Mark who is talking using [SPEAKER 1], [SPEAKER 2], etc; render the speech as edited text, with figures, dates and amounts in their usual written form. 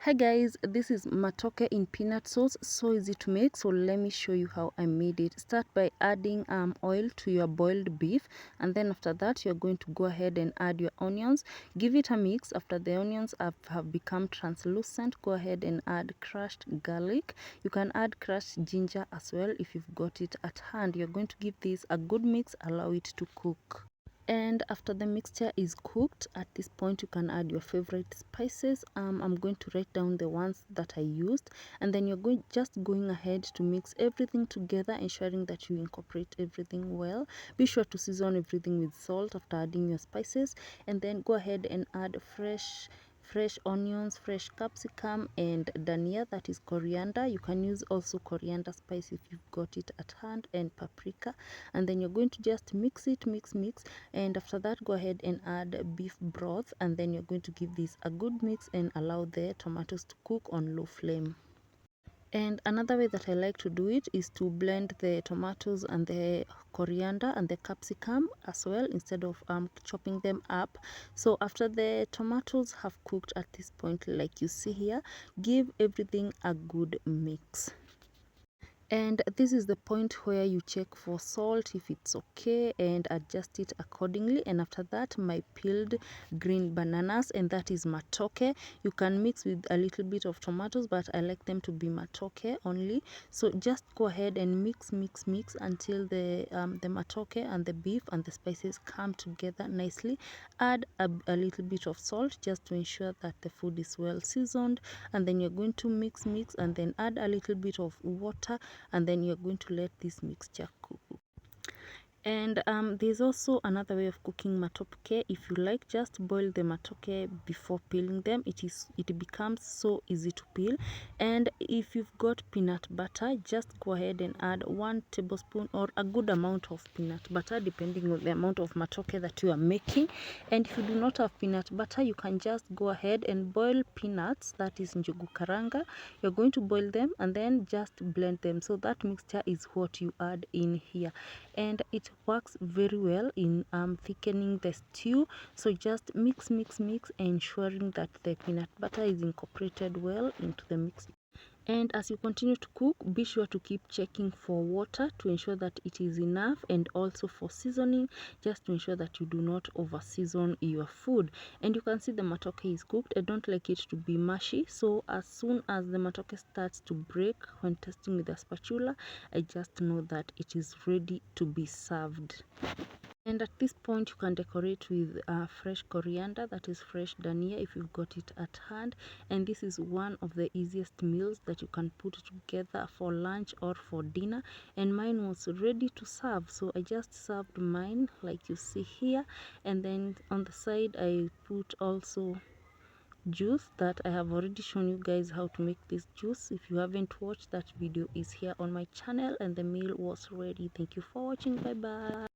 [SPEAKER 1] Hi guys, this is matoke in peanut sauce. So easy to make, so let me show you how I made it. Start by adding oil to your boiled beef, and then after that you're going to go ahead and add your onions. Give it a mix. After the onions have become translucent, go ahead and add crushed garlic. You can add crushed ginger as well if you've got it at hand. You're going to give this a good mix, allow it to cook. And after the mixture is cooked, at this point you can add your favorite spices. I'm going to write down the ones that I used, and then you're just going ahead to mix everything together, ensuring that you incorporate everything well. Be sure to season everything with salt after adding your spices, and then go ahead and add fresh onions, fresh capsicum, and dania, that is coriander. You can use also coriander spice if you've got it at hand, and paprika. And then you're going to just mix it, mix, and after that go ahead and add beef broth, and then you're going to give this a good mix and allow the tomatoes to cook on low flame. And another way that I like to do it is to blend the tomatoes and the coriander and the capsicum as well, instead of chopping them up. So after the tomatoes have cooked at this point, like you see here, give everything a good mix. And this is the point where you check for salt if it's okay and adjust it accordingly. And after that, my peeled green bananas, and that is matoke. You can mix with a little bit of tomatoes, but I like them to be matoke only. So just go ahead and mix until the matoke and the beef and the spices come together nicely. Add a little bit of salt just to ensure that the food is well seasoned, and then you're going to mix and then add a little bit of water, and then you're going to let this mixture cook. And there's also another way of cooking matoke. If you like, just boil the matoke before peeling them. It becomes so easy to peel. And if you've got peanut butter, just go ahead and add 1 tablespoon or a good amount of peanut butter, depending on the amount of matoke that you are making. And if you do not have peanut butter, you can just go ahead and boil peanuts, that is njugu karanga. You're going to boil them and then just blend them. So that mixture is what you add in here, and it works very well in thickening the stew. So just mix, ensuring that the peanut butter is incorporated well into the mix. And as you continue to cook, be sure to keep checking for water to ensure that it is enough, and also for seasoning, just to ensure that you do not over season your food. And you can see the matoke is cooked. I don't like it to be mushy, so as soon as the matoke starts to break when testing with a spatula, I just know that it is ready to be served. And at this point, you can decorate with fresh coriander, that is fresh dania, if you've got it at hand. And this is one of the easiest meals that you can put together for lunch or for dinner. And mine was ready to serve, so I just served mine like you see here. And then on the side, I put also juice that I have already shown you guys how to make this juice. If you haven't watched, that video is here on my channel, and the meal was ready. Thank you for watching. Bye bye.